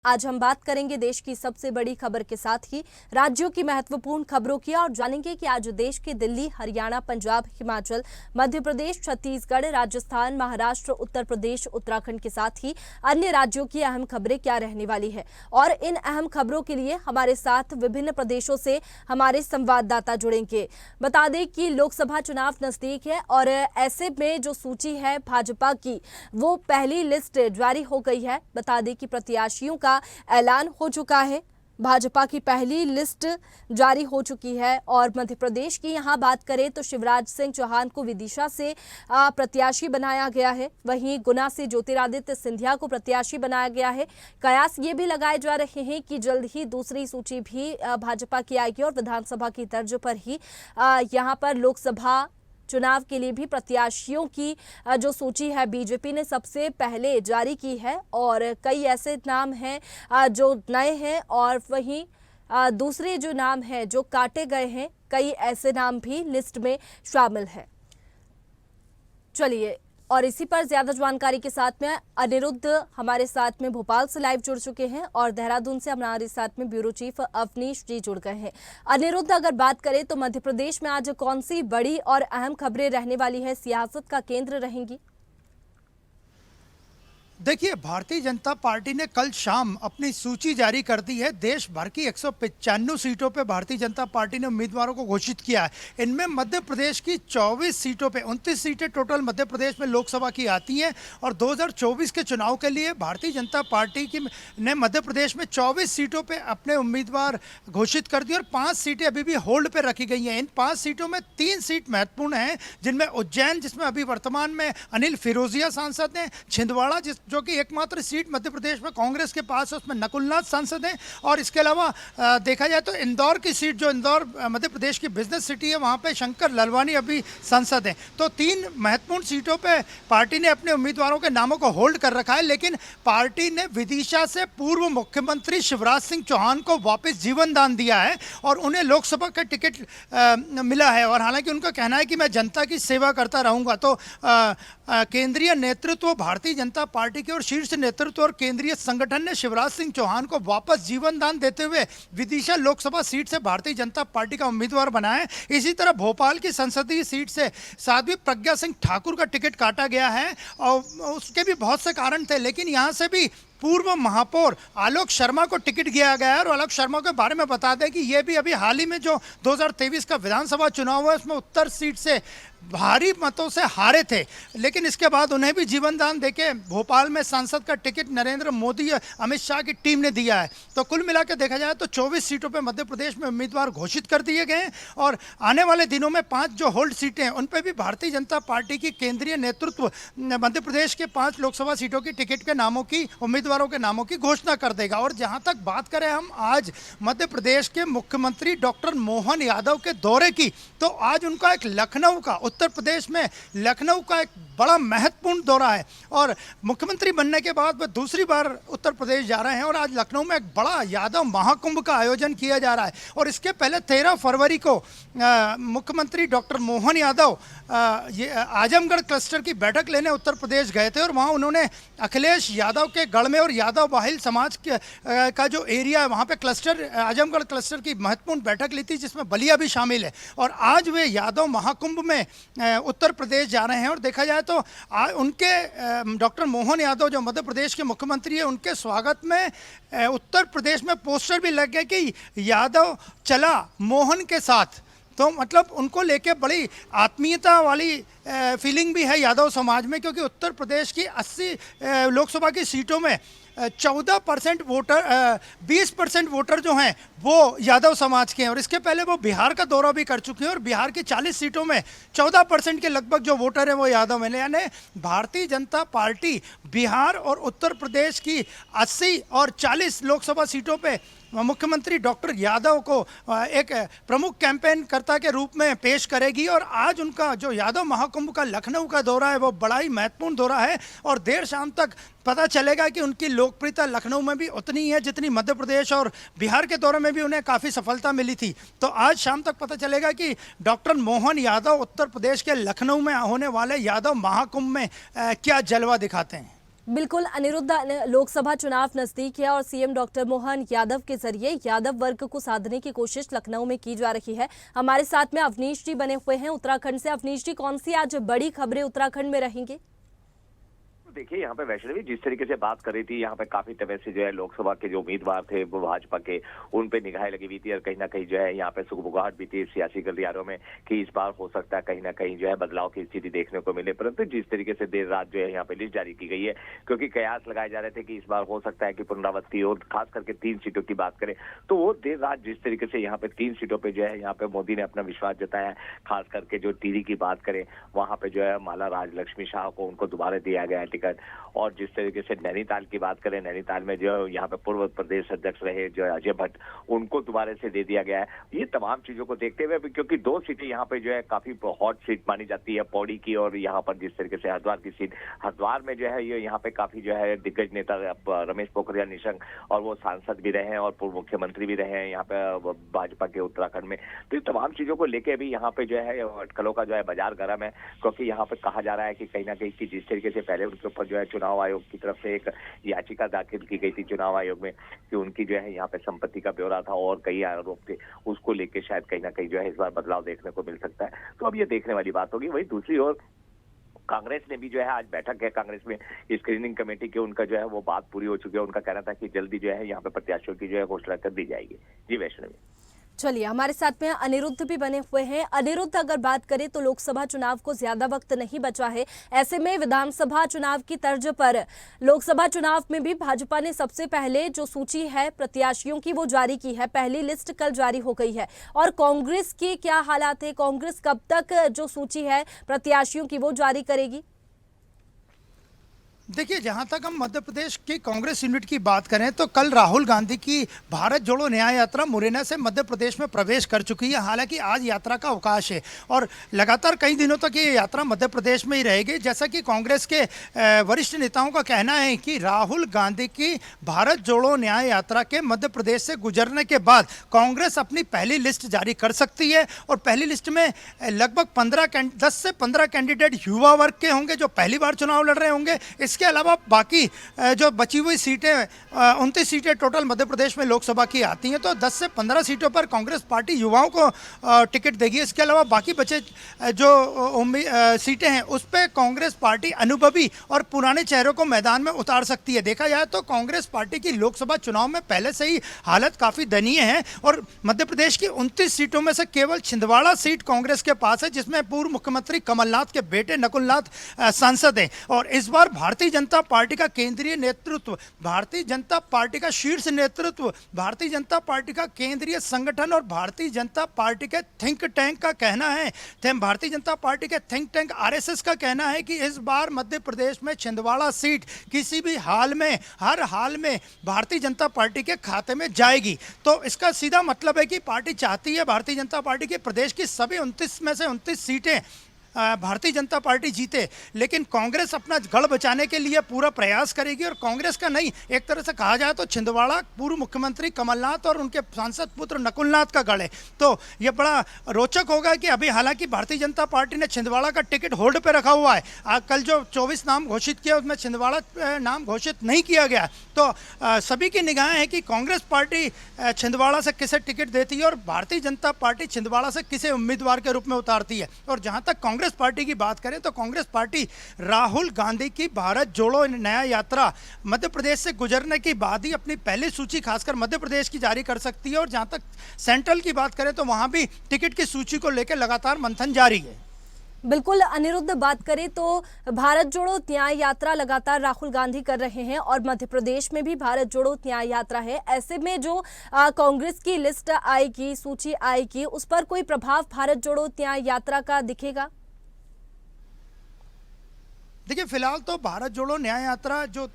आज हम बात करेंगे देश की सबसे बड़ी खबर के साथ ही राज्यों की महत्वपूर्ण खबरों की और जानेंगे कि आज देश के दिल्ली, हरियाणा, पंजाब, हिमाचल, मध्य प्रदेश, छत्तीसगढ़, राजस्थान, महाराष्ट्र, उत्तर प्रदेश, उत्तराखंड के साथ ही अन्य राज्यों की अहम खबरें क्या रहने वाली है। और इन अहम खबरों के लिए हमारे साथ विभिन्न प्रदेशों से हमारे संवाददाता जुड़ेंगे। बता दें कि लोकसभा चुनाव नजदीक है और ऐसे में जो सूची है भाजपा की, वो पहली लिस्ट जारी हो गई है। बता दें कि प्रत्याशियों का ऐलान हो चुका है। भाजपा की पहली लिस्ट जारी हो चुकी है और मध्य प्रदेश की यहां बात करें तो शिवराज सिंह चौहान को विदिशा से प्रत्याशी बनाया गया है। वहीं गुना से ज्योतिरादित्य सिंधिया को प्रत्याशी बनाया गया है। कयास ये भी लगाए जा रहे हैं कि जल्द ही दूसरी सूची भी भाजपा की आएगी और विधानसभा की तर्ज पर ही यहां पर लोकसभा चुनाव के लिए भी प्रत्याशियों की जो सूची है बीजेपी ने सबसे पहले जारी की है और कई ऐसे नाम हैं जो नए हैं और वहीं दूसरे जो नाम हैं जो काटे गए हैं, कई ऐसे नाम भी लिस्ट में शामिल हैं। चलिए, और इसी पर ज्यादा जानकारी के साथ में अनिरुद्ध हमारे साथ में भोपाल से लाइव जुड़ चुके हैं और देहरादून से हमारे साथ में ब्यूरो चीफ अवनीश जी जुड़ गए हैं। अनिरुद्ध, अगर बात करें तो मध्य प्रदेश में आज कौन सी बड़ी और अहम खबरें रहने वाली है, सियासत का केंद्र रहेंगी? देखिए, भारतीय जनता पार्टी ने कल शाम अपनी सूची जारी कर दी है। देश भर की 195 सीटों पे भारतीय जनता पार्टी ने उम्मीदवारों को घोषित किया है। इनमें मध्य प्रदेश की 24 सीटों पे 29 सीटें टोटल मध्य प्रदेश में लोकसभा की आती हैं और 2024 के चुनाव के लिए भारतीय जनता पार्टी की ने मध्य प्रदेश में 24 सीटों पे अपने उम्मीदवार घोषित कर दिए और 5 सीटें अभी भी होल्ड पे रखी गई हैं। इन 5 सीटों में 3 सीट महत्वपूर्ण हैं, जिनमें उज्जैन, जिसमें अभी वर्तमान में अनिल फिरोजिया सांसद हैं, छिंदवाड़ा जो कि एकमात्र सीट मध्य प्रदेश में कांग्रेस के पास है, उसमें नकुलनाथ सांसद हैं, और इसके अलावा देखा जाए तो इंदौर की सीट, जो इंदौर मध्य प्रदेश की बिजनेस सिटी है, वहां पे शंकर ललवानी अभी सांसद हैं। तो 3 महत्वपूर्ण सीटों पे पार्टी ने अपने उम्मीदवारों के नामों को होल्ड कर रखा है। लेकिन पार्टी ने विदिशा से पूर्व मुख्यमंत्री शिवराज सिंह चौहान को वापस जीवन दान दिया है और उन्हें लोकसभा का टिकट मिला है। और हालांकि उनका कहना है कि मैं जनता की सेवा करता रहूंगा। तो केंद्रीय नेतृत्व, भारतीय जनता पार्टी के और शीर्ष नेतृत्व और केंद्रीय संगठन ने शिवराज सिंह चौहान को वापस जीवन दान देते हुए विदिशा लोकसभा सीट से भारतीय जनता पार्टी का उम्मीदवार बनाया है। इसी तरह भोपाल की संसदीय सीट से साध्वी प्रज्ञा सिंह ठाकुर का टिकट काटा गया है और उसके भी बहुत से कारण थे, लेकिन यहां से भी पूर्व महापौर आलोक शर्मा को टिकट दिया गया है। और आलोक शर्मा के बारे में बता दें कि ये भी अभी हाल ही में जो 2023 का विधानसभा चुनाव हुआ, उसमें उत्तर सीट से भारी मतों से हारे थे, लेकिन इसके बाद उन्हें भी जीवन दान देके भोपाल में सांसद का टिकट नरेंद्र मोदी, अमित शाह की टीम ने दिया है। तो कुल मिलाकर देखा जाए तो 24 सीटों पे मध्य प्रदेश में उम्मीदवार घोषित कर दिए गए हैं और आने वाले दिनों में 5 जो होल्ड सीटें हैं उन पर भी भारतीय जनता पार्टी की केंद्रीय नेतृत्व मध्य प्रदेश के 5 लोकसभा सीटों की टिकट के नामों की, उम्मीदवारों के नामों की घोषणा कर देगा। और जहां तक बात करें हम आज मध्य प्रदेश के मुख्यमंत्री डॉक्टर मोहन यादव के दौरे की, तो आज उनका एक लखनऊ का, उत्तर प्रदेश में लखनऊ का एक बड़ा महत्वपूर्ण दौरा है और मुख्यमंत्री बनने के बाद वह दूसरी बार उत्तर प्रदेश जा रहे हैं और आज लखनऊ में एक बड़ा यादव महाकुंभ का आयोजन किया जा रहा है। और इसके पहले 13 फरवरी को मुख्यमंत्री डॉक्टर मोहन यादव ये आजमगढ़ क्लस्टर की बैठक लेने उत्तर प्रदेश गए थे और वहाँ उन्होंने अखिलेश यादव के गढ़ में और यादव बाहिल समाज का जो एरिया है वहाँ पे क्लस्टर, आजमगढ़ क्लस्टर की महत्वपूर्ण बैठक ली थी, जिसमें बलिया भी शामिल है। और आज वे यादव महाकुंभ में उत्तर प्रदेश जा रहे हैं और देखा जाए तो उनके डॉक्टर मोहन यादव जो मध्य प्रदेश के मुख्यमंत्री है, उनके स्वागत में उत्तर प्रदेश में पोस्टर भी लग गए कि यादव चला मोहन के साथ। तो मतलब उनको लेके बड़ी आत्मीयता वाली फीलिंग भी है यादव समाज में, क्योंकि उत्तर प्रदेश की 80 लोकसभा की सीटों में 14% वोटर, 20% वोटर जो हैं वो यादव समाज के हैं। और इसके पहले वो बिहार का दौरा भी कर चुके हैं और बिहार की 40 सीटों में 14% के लगभग जो वोटर हैं वो यादव हैं। यानी भारतीय जनता पार्टी बिहार और उत्तर प्रदेश की 80 और 40 लोकसभा सीटों पे मुख्यमंत्री डॉक्टर यादव को एक प्रमुख कैंपेन कर्ता के रूप में पेश करेगी। और आज उनका जो यादव महाकुंभ का लखनऊ का दौरा है वो बड़ा ही महत्वपूर्ण दौरा है और देर शाम तक पता चलेगा कि उनकी लोकप्रियता लखनऊ में भी उतनी है जितनी मध्य प्रदेश और बिहार के दौरे में भी उन्हें काफ़ी सफलता मिली थी। तो आज शाम तक पता चलेगा कि डॉक्टर मोहन यादव उत्तर प्रदेश के लखनऊ में होने वाले यादव महाकुंभ में क्या जलवा दिखाते हैं। बिल्कुल अनिरुद्ध, लोकसभा चुनाव नजदीक है और सीएम डॉक्टर मोहन यादव के जरिए यादव वर्ग को साधने की कोशिश लखनऊ में की जा रही है। हमारे साथ में अवनीश जी बने हुए हैं उत्तराखंड से। अवनीश जी, कौन सी आज बड़ी खबरें उत्तराखंड में रहेंगी? देखिए, यहाँ पे वैष्णवी जिस तरीके से बात कर रही थी, यहाँ पे काफी तरह से जो है लोकसभा के जो उम्मीदवार थे वो भाजपा के, उन पे निगाहें लगी हुई थी और कहीं ना कहीं जो है यहाँ पे सुगबुगाहट भी थी सियासी गलियारों में कि इस बार हो सकता है कहीं ना कहीं जो है बदलाव की स्थिति देखने को मिले। परंतु जिस तरीके से देर रात जो है यहाँ पे लिस्ट जारी की गई है, क्योंकि कयास लगाए जा रहे थे कि इस बार हो सकता है कि पुनरावृत्ति और खास करके 3 सीटों की बात करें तो वो देर रात जिस तरीके से यहाँ पे 3 सीटों पे जो है यहाँ पे मोदी ने अपना विश्वास जताया। खास करके जो टिहरी की बात करें, वहां पे जो है माला राजलक्ष्मी शाह को उनको दोबारा दिया गया है टिकट। और जिस तरीके से नैनीताल की बात करें, नैनीताल में जो यहाँ पे पूर्व प्रदेश अध्यक्ष रहे जो अजय भट्ट, उनको दोबारा से दे दिया गया है। ये तमाम चीजों को देखते हुए, क्योंकि 2 सीटें यहाँ पे जो है काफी हॉट सीट मानी जाती है, पौड़ी की और यहाँ पर जिस तरीके से हरिद्वार की सीट। हरिद्वार में जो है ये यहाँ पे काफी जो है दिग्गज नेता रमेश पोखरियाल निशंक, और वो सांसद भी रहे हैं और पूर्व मुख्यमंत्री भी रहे हैं यहाँ पे भाजपा के उत्तराखंड में। तो ये तमाम चीजों को लेके अभी यहाँ पे जो है अटकलों का जो है बाजार गर्म है, क्योंकि यहाँ पे कहा जा रहा है कि कहीं ना कहीं जिस तरीके से पहले उनके ऊपर जो है चुनाव आयोग की तरफ से एक याचिका दाखिल की गई थी चुनाव आयोग में कि उनकी जो है यहाँ पे संपत्ति का ब्यौरा था और कई आरोप थे, उसको लेके शायद कहीं ना कहीं जो है इस बार बदलाव देखने को मिल सकता है। तो अब ये देखने वाली बात होगी। वही दूसरी ओर कांग्रेस ने भी जो है आज बैठक है कांग्रेस में स्क्रीनिंग कमेटी की, उनका जो है वो बात पूरी हो चुकी है। उनका कहना था कि जल्दी जो है यहाँ पे प्रत्याशियों की जो है घोषणा कर दी जाएगी। जी वैष्णवी। चलिए, हमारे साथ में अनिरुद्ध भी बने हुए हैं। अनिरुद्ध, अगर बात करें तो लोकसभा चुनाव को ज्यादा वक्त नहीं बचा है, ऐसे में विधानसभा चुनाव की तर्ज पर लोकसभा चुनाव में भी भाजपा ने सबसे पहले जो सूची है प्रत्याशियों की वो जारी की है। पहली लिस्ट कल जारी हो गई है। और कांग्रेस के क्या हालात है? कांग्रेस कब तक जो सूची है प्रत्याशियों की वो जारी करेगी? देखिए, जहां तक हम मध्य प्रदेश की कांग्रेस यूनिट की बात करें तो कल राहुल गांधी की भारत जोड़ो न्याय यात्रा मुरैना से मध्य प्रदेश में प्रवेश कर चुकी है। हालांकि आज यात्रा का अवकाश है और लगातार कई दिनों तक ये यात्रा मध्य प्रदेश में ही रहेगी। जैसा कि कांग्रेस के वरिष्ठ नेताओं का कहना है कि राहुल गांधी की भारत जोड़ो न्याय यात्रा के मध्य प्रदेश से गुजरने के बाद कांग्रेस अपनी पहली लिस्ट जारी कर सकती है और पहली लिस्ट में लगभग 10 से 15 कैंडिडेट युवा वर्ग के होंगे जो पहली बार चुनाव लड़ रहे होंगे। इसके अलावा बाकी जो बची हुई सीटें 29 सीटें टोटल मध्य प्रदेश में लोकसभा की आती हैं, तो 10 से 15 सीटों पर कांग्रेस पार्टी युवाओं को टिकट देगी। इसके अलावा बाकी बचे जो सीटें हैं उस पर कांग्रेस पार्टी अनुभवी और पुराने चेहरों को मैदान में उतार सकती है। देखा जाए तो कांग्रेस पार्टी की लोकसभा चुनाव में पहले से ही हालत काफ़ी दयनीय है और मध्य प्रदेश की 29 सीटों में से केवल छिंदवाड़ा सीट कांग्रेस के पास है, जिसमें पूर्व मुख्यमंत्री कमलनाथ के बेटे नकुलनाथ सांसद हैं। और इस बार भारतीय जनता पार्टी का केंद्रीय नेतृत्व, भारतीय जनता पार्टी का शीर्ष नेतृत्व, भारतीय जनता पार्टी का केंद्रीय संगठन और भारतीय जनता पार्टी के थिंक टैंक का कहना है, भारतीय जनता पार्टी के थिंक टैंक आरएसएस का कहना है कि इस बार मध्य प्रदेश में छिंदवाड़ा सीट किसी भी हाल में, हर हाल में भारतीय जनता पार्टी के खाते में जाएगी। तो इसका सीधा मतलब है कि पार्टी चाहती है भारतीय जनता पार्टी के प्रदेश की सभी 29 में से 29 सीटें भारतीय जनता पार्टी जीते, लेकिन कांग्रेस अपना गढ़ बचाने के लिए पूरा प्रयास करेगी। और कांग्रेस का नहीं, एक तरह से कहा जाए तो छिंदवाड़ा पूर्व मुख्यमंत्री कमलनाथ और उनके सांसद पुत्र नकुलनाथ का गढ़ है। तो ये बड़ा रोचक होगा कि अभी हालांकि भारतीय जनता पार्टी ने छिंदवाड़ा का टिकट होल्ड पे रखा हुआ है। कल जो 24 नाम घोषित किया उसमें छिंदवाड़ा नाम घोषित नहीं किया गया। तो सभी की निगाहें हैं कि कांग्रेस पार्टी छिंदवाड़ा से किसे टिकट देती है और भारतीय जनता पार्टी छिंदवाड़ा से किसे उम्मीदवार के रूप में उतारती है। और जहां तक कांग्रेस पार्टी की बात करें तो कांग्रेस पार्टी राहुल गांधी की भारत जोड़ो न्याय यात्रा मध्य प्रदेश से गुजरने के बाद ही अपनी पहली सूची खासकर मध्य प्रदेश की जारी कर सकती है। और जहां तक सेंट्रल की बात करें तो वहां भी टिकट की सूची को लेकर लगातार मंथन जारी है। बिल्कुल अनिरुद्ध, बात करें तो भारत जोड़ो न्याय यात्रा लगातार राहुल गांधी कर रहे हैं और मध्य प्रदेश में भी भारत जोड़ो न्याय यात्रा है। ऐसे में जो कांग्रेस की लिस्ट आएगी, सूची आएगी, उस पर कोई प्रभाव भारत जोड़ो न्याय यात्रा का दिखेगा? देखिए, फिलहाल तो भारत जोड़ो न्याय यात्रा जो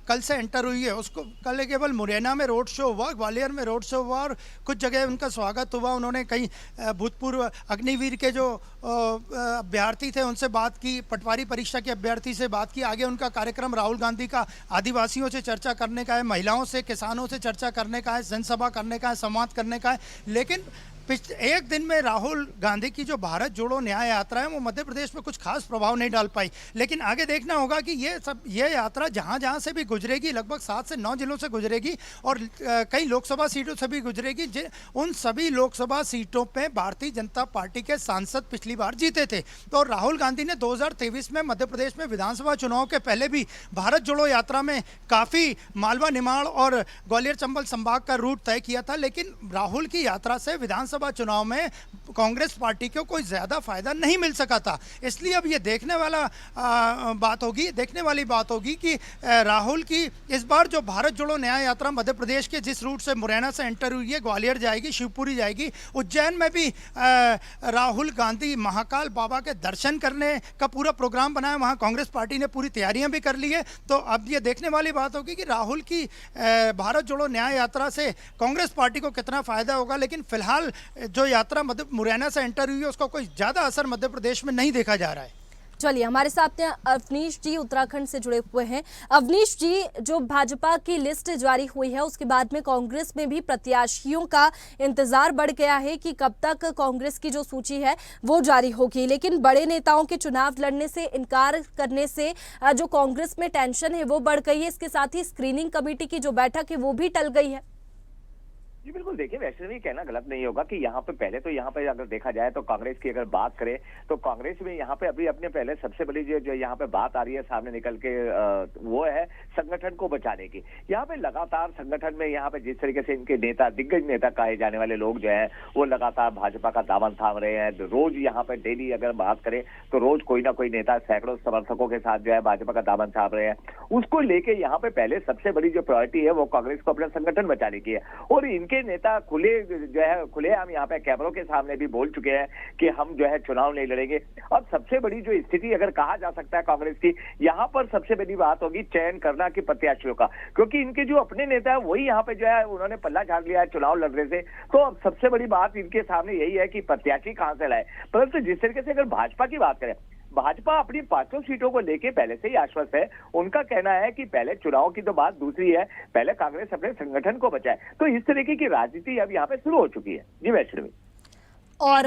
कल से एंटर हुई है उसको कल केवल मुरैना में रोड शो हुआ, ग्वालियर में रोड शो हुआ और कुछ जगह उनका स्वागत हुआ। उन्होंने कई भूतपूर्व अग्निवीर के जो अभ्यर्थी थे उनसे बात की, पटवारी परीक्षा के अभ्यर्थी से बात की। आगे उनका कार्यक्रम राहुल गांधी का आदिवासियों से चर्चा करने का है, महिलाओं से, किसानों से चर्चा करने का है, जनसभा करने का है, संवाद करने का है। लेकिन एक दिन में राहुल गांधी की जो भारत जोड़ो न्याय यात्रा है वो मध्य प्रदेश में कुछ खास प्रभाव नहीं डाल पाई, लेकिन आगे देखना होगा कि ये यात्रा जहां जहां से भी गुजरेगी, लगभग 7 से 9 जिलों से गुजरेगी और कई लोकसभा सीटों से भी गुजरेगी। उन सभी लोकसभा सीटों पे भारतीय जनता पार्टी के सांसद पिछली बार जीते थे। तो राहुल गांधी ने 2023 में मध्य प्रदेश में विधानसभा चुनाव के पहले भी भारत जोड़ो यात्रा में काफ़ी मालवा निमाड़ और ग्वालियर चंबल संभाग का रूट तय किया था, लेकिन राहुल की यात्रा से विधानसभा चुनाव में कांग्रेस पार्टी को कोई ज़्यादा फायदा नहीं मिल सका था। इसलिए अब ये देखने वाली बात होगी कि राहुल की इस बार जो भारत जोड़ो न्याय यात्रा मध्य प्रदेश के जिस रूट से मुरैना से एंटर हुई है, ग्वालियर जाएगी, शिवपुरी जाएगी, उज्जैन में भी राहुल गांधी महाकाल बाबा के दर्शन करने का पूरा प्रोग्राम बनाया, वहाँ कांग्रेस पार्टी ने पूरी तैयारियां भी कर ली है। तो अब ये देखने वाली बात होगी कि राहुल की भारत जोड़ो न्याय यात्रा से कांग्रेस पार्टी को कितना फायदा होगा, लेकिन फिलहाल जो यात्रा मुरैना से एंटर हुई है उसका कोई ज़्यादा असर मध्य प्रदेश में नहीं देखा जा रहा है। चलिए, हमारे साथ अवनीश जी उत्तराखंड से जुड़े हुए हैं। अवनीश जी, जो भाजपा की लिस्ट जारी हुई है उसके बाद में कांग्रेस में भी प्रत्याशियों का इंतजार बढ़ गया है कि कब तक कांग्रेस की जो सूची है वो जारी होगी, लेकिन बड़े नेताओं के चुनाव लड़ने से इनकार करने से जो कांग्रेस में टेंशन है वो बढ़ गई है। इसके साथ ही स्क्रीनिंग कमेटी की जो बैठक है वो भी टल गई है। जी बिल्कुल, देखिए वैसे भी कहना गलत नहीं होगा कि यहाँ पे पहले तो यहाँ पे अगर देखा जाए तो कांग्रेस की अगर बात करें तो कांग्रेस में यहाँ पे अभी अपने पहले सबसे बड़ी जो यहाँ पे बात आ रही है सामने निकल के वो है संगठन को बचाने की। यहाँ पे लगातार संगठन में यहाँ पे जिस तरीके से इनके नेता, दिग्गज नेता कहे जाने वाले लोग जो है वो लगातार भाजपा का दामन थाम रहे हैं। रोज यहाँ पे डेली अगर बात करें तो रोज कोई ना कोई नेता सैकड़ों समर्थकों के साथ जो है भाजपा का दामन थाम रहे हैं। उसको लेके यहाँ पे पहले सबसे बड़ी जो प्रायोरिटी है वो कांग्रेस को अपना संगठन बचाने की है और के नेता खुलेआम यहाँ पे कैमरों के सामने भी बोल चुके हैं कि हम जो है चुनाव नहीं लड़ेंगे। अब सबसे बड़ी जो स्थिति अगर कहा जा सकता है कांग्रेस की, यहाँ पर सबसे बड़ी बात होगी चयन करना कि प्रत्याशियों का, क्योंकि इनके जो अपने नेता है वही यहाँ पे जो है उन्होंने पल्ला झाड़ लिया है चुनाव लड़ने से। तो अब सबसे बड़ी बात इनके सामने यही है कि प्रत्याशी कहां से लाए। परंतु जिस तरीके से अगर भाजपा की बात करें, भाजपा अपनी 500 सीटों को लेके पहले से ही आश्वस्त है। उनका कहना है कि पहले चुनाव की तो बात दूसरी है, पहले कांग्रेस अपने संगठन को बचाए। तो इस तरीके की राजनीति अब यहाँ पे शुरू हो चुकी है। जी वैष्णवी। और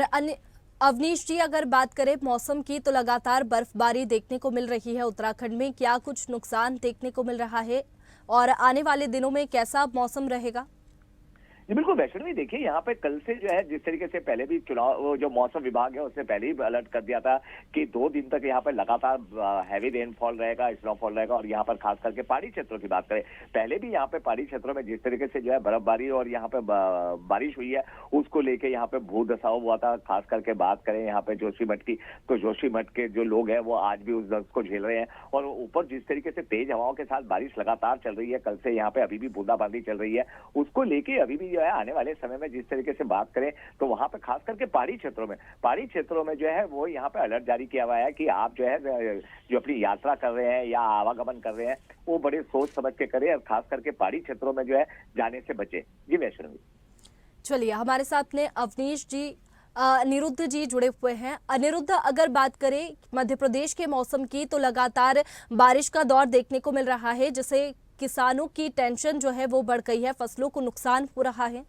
अवनीश जी, अगर बात करें मौसम की तो लगातार बर्फबारी देखने को मिल रही है उत्तराखंड में, क्या कुछ नुकसान देखने को मिल रहा है और आने वाले दिनों में कैसा मौसम रहेगा? जी बिल्कुल वैष्णवी, देखिए यहाँ पे कल से जो है जिस तरीके से पहले भी चुनाव जो मौसम विभाग है उसने पहले ही अलर्ट कर दिया था कि 2 दिन तक यहाँ पे लगातार हैवी रेनफॉल रहेगा, स्नोफॉल रहेगा। और यहाँ पर खास करके पहाड़ी क्षेत्रों की बात करें, पहले भी यहाँ पे पहाड़ी क्षेत्रों में जिस तरीके से जो है बर्फबारी और यहाँ पे बारिश हुई है उसको लेके यहाँ पे भू धसाव हुआ था। खास करके बात करें यहाँ पे जोशीमठ की, तो जोशीमठ के जो लोग हैं वो आज भी उस दर्द को झेल रहे हैं। और ऊपर जिस तरीके से तेज हवाओं के साथ बारिश लगातार चल रही है, कल से यहाँ पे अभी भी बूंदाबांदी चल रही है, उसको लेके अभी भी जो है आने वाले समय में जिस तरीके से बात करें तो वहां पे खास करके पहाड़ी क्षेत्रों में जो है वो यहाँ पे अलर्ट जारी किया हुआ है कि आप जो है जो अपनी यात्रा कर रहे हैं या आवागमन कर रहे हैं वो बड़े सोच समझ के करें और खास करके पहाड़ी क्षेत्रों में जो है जाने से बचे। जी वैष्णवी। चलिए, हमारे साथ ने अवनीश जी अनिरुद्ध जी जुड़े हुए हैं। अनिरुद्ध, अगर बात करें मध्य प्रदेश के मौसम की तो लगातार बारिश का दौर देखने को मिल रहा है, जिससे किसानों की टेंशन जो है वो बढ़ गई है, फसलों को नुकसान हो रहा है।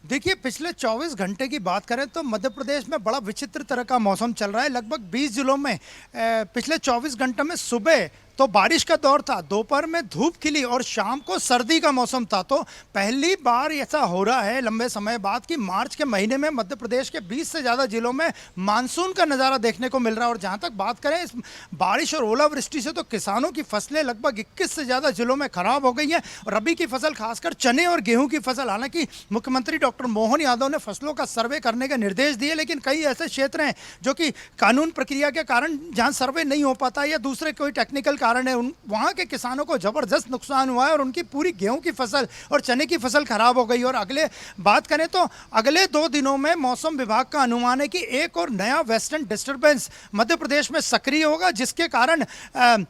देखिए, पिछले 24 घंटे की बात करें तो मध्य प्रदेश में बड़ा विचित्र तरह का मौसम चल रहा है। लगभग 20 जिलों में पिछले 24 घंटे में सुबह तो बारिश का दौर था, दोपहर में धूप खिली और शाम को सर्दी का मौसम था। तो पहली बार ऐसा हो रहा है लंबे समय बाद कि मार्च के महीने में मध्य प्रदेश के 20 से ज़्यादा जिलों में मानसून का नज़ारा देखने को मिल रहा है। और जहाँ तक बात करें इस बारिश और ओलावृष्टि से, तो किसानों की फसलें लगभग 21 से ज़्यादा जिलों में खराब हो गई हैं। रबी की फसल, खासकर चने और गेहूँ की फसल, हालांकि मुख्यमंत्री डॉक्टर मोहन यादव ने फसलों का सर्वे करने के निर्देश दिए, लेकिन कई ऐसे क्षेत्र हैं जो कि कानून प्रक्रिया के कारण जहाँ सर्वे नहीं हो पाता या दूसरे कोई टेक्निकल कारण है, वहाँ के किसानों को जबरदस्त नुकसान हुआ है और उनकी पूरी गेहूं की फसल और चने की फसल खराब हो गई। और अगले बात करें तो अगले 2 दिनों में मौसम विभाग का अनुमान है कि एक और नया वेस्टर्न डिस्टर्बेंस मध्य प्रदेश में सक्रिय होगा, जिसके कारण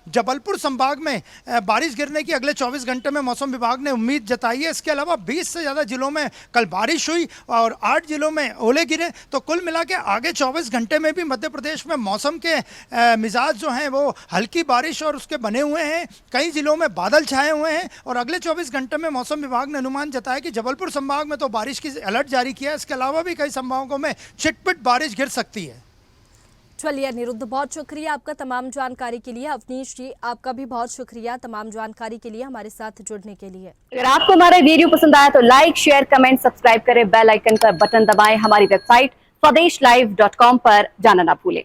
जबलपुर संभाग में बारिश गिरने की अगले 24 घंटे में मौसम विभाग ने उम्मीद जताई है। इसके अलावा 20 से ज़्यादा जिलों में कल बारिश हुई और 8 जिलों में ओले गिरे। तो कुल मिला के आगे 24 घंटे में भी मध्य प्रदेश में मौसम के मिजाज जो हैं वो हल्की बारिश और उसके बने हुए हैं। कई जिलों में बादल छाए हुए हैं और अगले 24 घंटे में मौसम विभाग ने अनुमान जताया कि जबलपुर संभाग में तो बारिश की अलर्ट जारी किया है। इसके अलावा भी कई संभागों में छिटपुट बारिश गिर सकती है। चलिए अनिरुद्ध, बहुत शुक्रिया आपका तमाम जानकारी के लिए। अवनीश जी, आपका भी बहुत शुक्रिया तमाम जानकारी के लिए, हमारे साथ जुड़ने के लिए। अगर आपको हमारा वीडियो पसंद आया तो लाइक, शेयर, कमेंट, सब्सक्राइब करें, बेल आइकन का बटन दबाएं। हमारी वेबसाइट swdeshlive.com पर जाना ना भूलें।